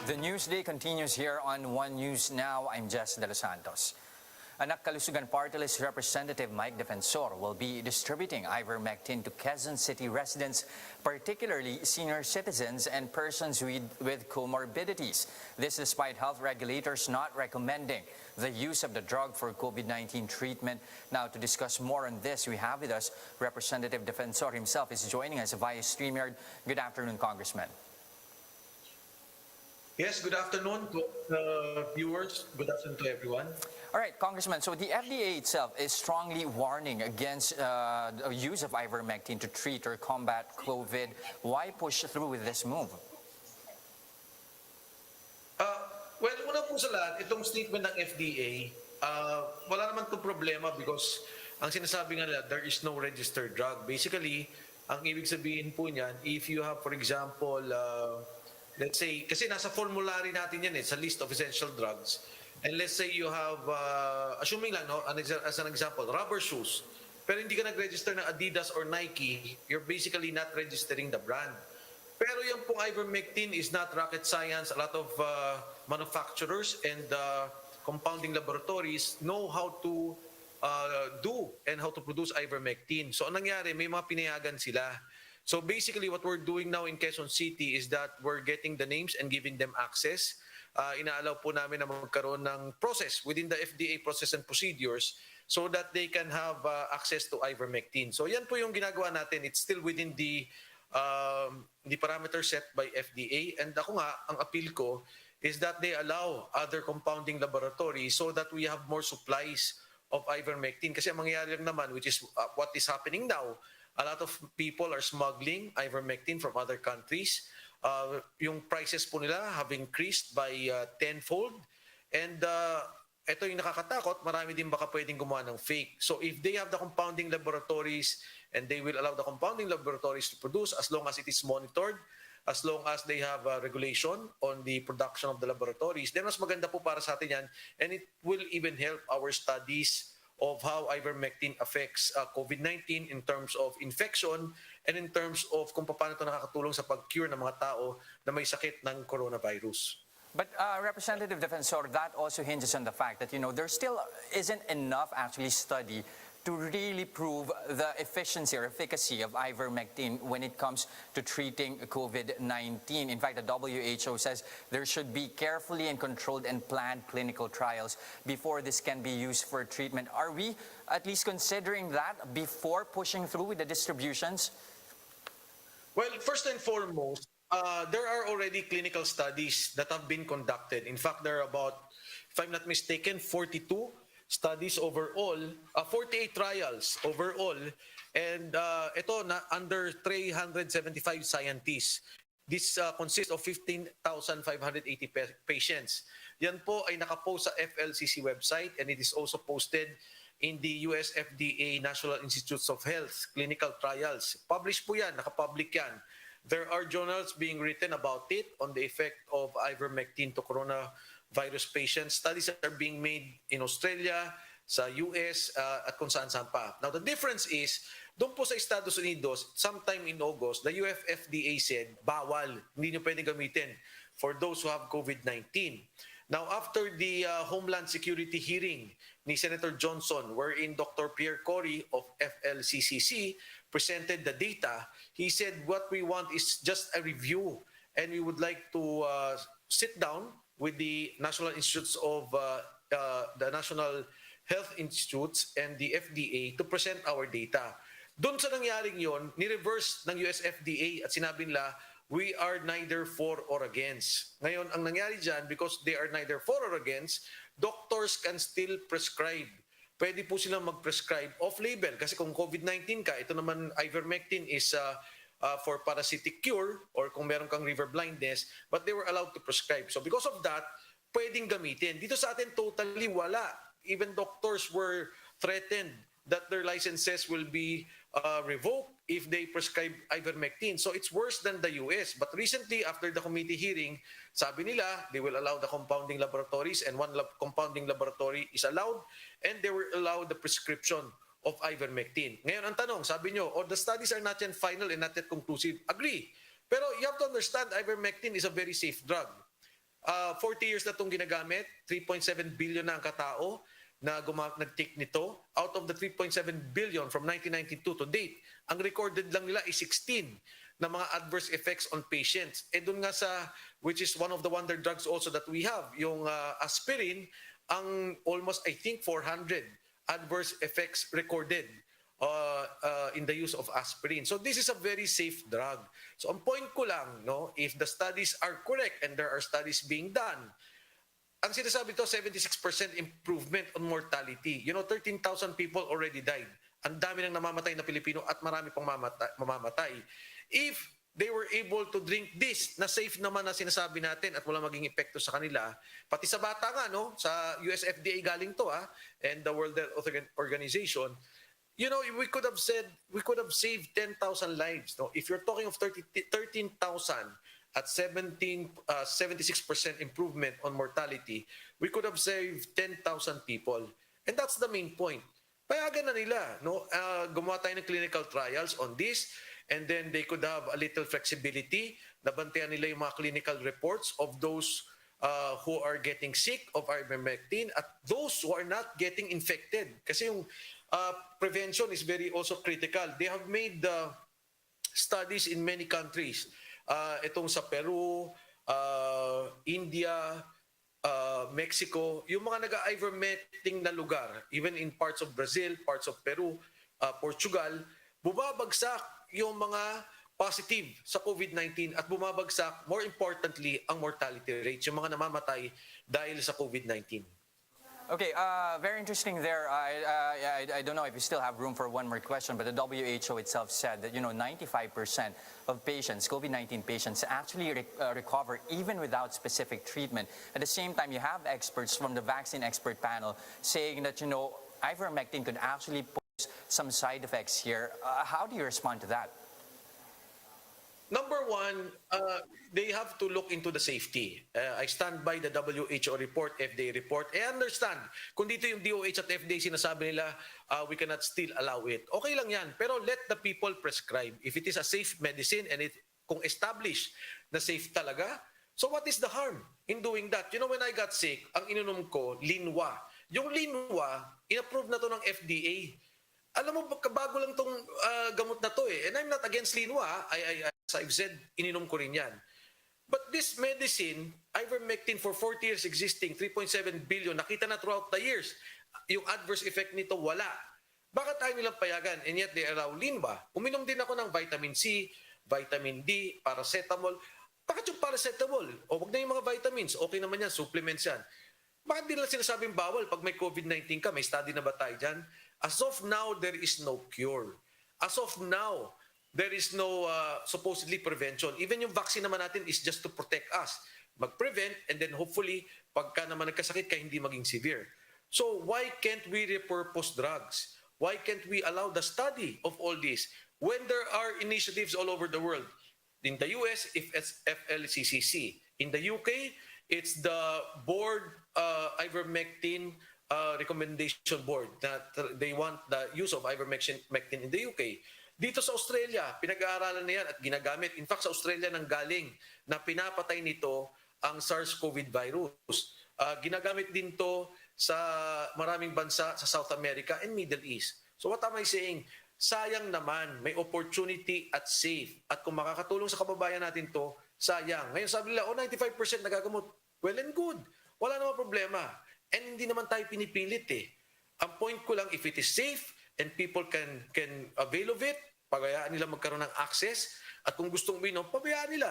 The Newsday continues here on One News Now. I'm Jess De Los Santos. Anak Kalusugan Party List Representative Mike Defensor will be distributing ivermectin to Quezon City residents, particularly senior citizens and persons with comorbidities. This despite health regulators not recommending the use of the drug for COVID-19 treatment. Now, to discuss more on this, we have with us Representative Defensor himself is joining us via StreamYard. Good afternoon, Congressman. Yes, good afternoon to viewers. Good afternoon to everyone. All right, Congressman, so the FDA itself is strongly warning against the use of ivermectin to treat or combat COVID. Why push through with this move? Well, una po sa lahat, itong statement ng FDA, wala naman itong problema because ang sinasabi nga nila, there is no registered drug. Basically, ang ibig sabihin po niyan, if you have, for example, let's say, kasi nasa formulary natin yan sa list of essential drugs. And let's say you have, assuming lang, no, as an example, rubber shoes. Pero hindi ka nag-register ng Adidas or Nike, you're basically not registering the brand. Pero yung pong ivermectin is not rocket science. A lot of manufacturers and compounding laboratories know how to do and how to produce ivermectin. So ang nangyari, may mga pinayagan sila. So basically what we're doing now in Quezon City is that we're getting the names and giving them access. Inaalaw po namin na magkaroon ng process within the FDA process and procedures so that they can have access to ivermectin. So yan po yung ginagawa natin. It's still within the parameters set by FDA. And ako nga, ang appeal ko is that they allow other compounding laboratories so that we have more supplies of ivermectin. Kasi ang mangyayari lang naman, which is what is happening now, a lot of people are smuggling ivermectin from other countries. Yung prices po nila have increased by tenfold. And ito yung nakakatakot, marami din baka pwedeng gumawa ng fake. So if they have the compounding laboratories and they will allow the compounding laboratories to produce as long as it is monitored, as long as they have regulation on the production of the laboratories, then mas maganda po para sa atin yan. And it will even help our studies of how ivermectin affects COVID-19 in terms of infection and in terms of kung paano ito nakakatulong sa pag-cure ng mga tao na may sakit ng coronavirus. But Representative Defensor, that also hinges on the fact that, there still isn't enough actually study to really prove the efficiency or efficacy of ivermectin when it comes to treating COVID-19. In fact, the WHO says there should be carefully and controlled and planned clinical trials before this can be used for treatment. Are we at least considering that before pushing through with the distributions? Well, first and foremost, there are already clinical studies that have been conducted. In fact, there are about, if I'm not mistaken, 42 studies overall, 48 trials overall, and ito na under 375 scientists. This consists of 15,580 patients. Yan po ay nakapost sa FLCC website and it is also posted in the US FDA National Institutes of Health clinical trials. Published po yan, nakapublic yan. There are journals being written about it on the effect of ivermectin to coronavirus patients. Studies are being made in Australia, sa US, at kung saan-saan pa. Now, the difference is, doon po sa Estados Unidos, sometime in August, the US FDA said, bawal, hindi nyo pwedeng gamitin for those who have COVID-19. Now, after the Homeland Security hearing ni Senator Johnson, wherein Dr. Pierre Corey of FLCCC presented the data, he said what we want is just a review and we would like to sit down with the National Institutes of the National Health Institutes and the FDA to present our data. Doon sa nangyaring yon, ni-reverse ng US FDA at sinabi nila, we are neither for or against. Ngayon, ang nangyari dyan, because they are neither for or against, doctors can still prescribe. Pwede po silang mag-prescribe off-label. Kasi kung COVID-19 ka, ito naman ivermectin is for parasitic cure or kung meron kang river blindness, but they were allowed to prescribe. So because of that, pwedeng gamitin. Dito sa atin, totally wala. Even doctors were threatened that their licenses will be revoked if they prescribe ivermectin. So it's worse than the US. But recently, after the committee hearing, sabi nila, they will allow the compounding laboratories and one compounding laboratory is allowed and they will allow the prescription of ivermectin. Ngayon, ang tanong, sabi nyo, the studies are not yet final and not yet conclusive. Agree. Pero you have to understand, ivermectin is a very safe drug. 40 years na itong ginagamit, 3.7 billion na ang katao na nag-take nito. Out of the 3.7 billion from 1992 to date, ang recorded lang nila is 16 na mga adverse effects on patients. Eh doon nga sa, which is one of the wonder drugs also that we have, yung aspirin, ang almost, I think, 400 adverse effects recorded in the use of aspirin. So this is a very safe drug. So ang point ko lang, no, if the studies are correct and there are studies being done, ang sinasabi to, 76% improvement on mortality. 13,000 people already died. Ang dami nang namamatay na Pilipino at marami pang mamamatay. If they were able to drink this, na safe naman na sinasabi natin at wala maging epekto sa kanila, pati sa bata nga, no, sa US FDA galing to, and the World Health Organization, we could have saved 10,000 lives. No? If you're talking of 13,000 at 76% improvement on mortality, we could have saved 10,000 people. And that's the main point. Payagan na nila, no? Gumawa tayo ng clinical trials on this, and then they could have a little flexibility. Nabantayan nila yung mga clinical reports of those who are getting sick of ivermectin at those who are not getting infected. Kasi yung prevention is very also critical. They have made studies in many countries. Itong sa Peru, India, Mexico, yung mga nag-ivermectin na lugar, even in parts of Brazil, parts of Peru, Portugal, bumabagsak yung mga positive sa COVID-19 at bumabagsak, more importantly, ang mortality rates, yung mga namamatay dahil sa COVID-19. Okay, very interesting there. I don't know if you still have room for one more question, but the WHO itself said that 95% of patients, COVID-19 patients, actually recover even without specific treatment. At the same time, you have experts from the vaccine expert panel saying that ivermectin could actually pose some side effects here. How do you respond to that? Number one, they have to look into the safety. I stand by the WHO report, FDA report. I understand, kung dito yung DOH at FDA sinasabi nila, we cannot still allow it. Okay lang yan, pero let the people prescribe. If it is a safe medicine and kung established na safe talaga, so what is the harm in doing that? When I got sick, ang ininom ko, Linwa. Yung Linwa, inapprove na to ng FDA. Alam mo, bago lang tong gamot na to and I'm not against Linwa. As I've said, ininom ko rin yan. But this medicine, ivermectin, for 40 years existing, 3.7 billion, nakita na throughout the years, yung adverse effect nito, wala. Bakit tayo nilang payagan? And yet they allow Linwa. Uminom din ako ng vitamin C, vitamin D, paracetamol. Bakit yung paracetamol? O wag na yung mga vitamins. Okay naman yan, supplements yan. Bakit di nila sinasabing bawal pag may COVID-19 ka? May study na ba tayo dyan? As of now, there is no cure. As of now, there is no supposedly prevention. Even yung vaccine naman natin is just to protect us. Mag-prevent and then hopefully, pagka naman nagkasakit ka, hindi maging severe. So why can't we repurpose drugs? Why can't we allow the study of all this? When there are initiatives all over the world. In the US, it's FLCCC. In the UK, it's the board ivermectin recommendation board that they want the use of ivermectin in the UK. Dito sa Australia, pinag-aaralan na yan at ginagamit. In fact, sa Australia nang galing na pinapatay nito ang SARS-CoV virus. Ginagamit din to sa maraming bansa sa South America and Middle East. So what am I saying? Sayang naman, may opportunity at safe. At kung makakatulong sa kababayan natin to, sayang. Ngayon sabi nila, 95% nagagamot. Well and good. Wala namang problema. And hindi naman tayo pinipilit Ang point ko lang, if it is safe and people can avail of it, pagayaan nila magkaroon ng access, at kung gustong uminom, pabayaan nila.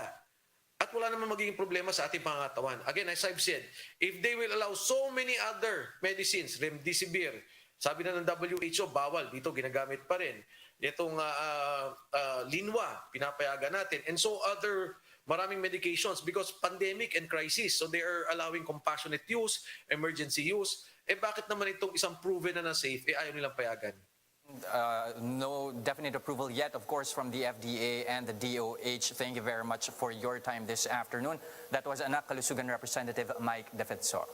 At wala naman magiging problema sa ating pangatawan. Again, as I've said, if they will allow so many other medicines, remdesivir, sabi na ng WHO, bawal, dito ginagamit pa rin. Itong Linwa, pinapayagan natin. And so other maraming medications because pandemic and crisis. So they are allowing compassionate use, emergency use. Bakit naman itong isang proven na safe, ayaw nilang payagan? No definite approval yet, of course, from the FDA and the DOH. Thank you very much for your time this afternoon. That was Anak Kalusugan Representative Mike Defensor.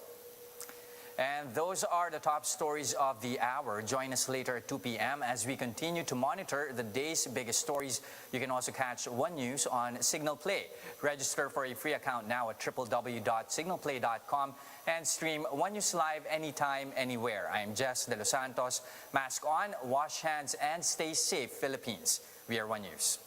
And those are the top stories of the hour. Join us later at 2 p.m. as we continue to monitor the day's biggest stories. You can also catch One News on Signal Play. Register for a free account now at www.signalplay.com and stream One News live anytime, anywhere. I am Jess De Los Santos. Mask on, wash hands, and stay safe, Philippines. We are One News.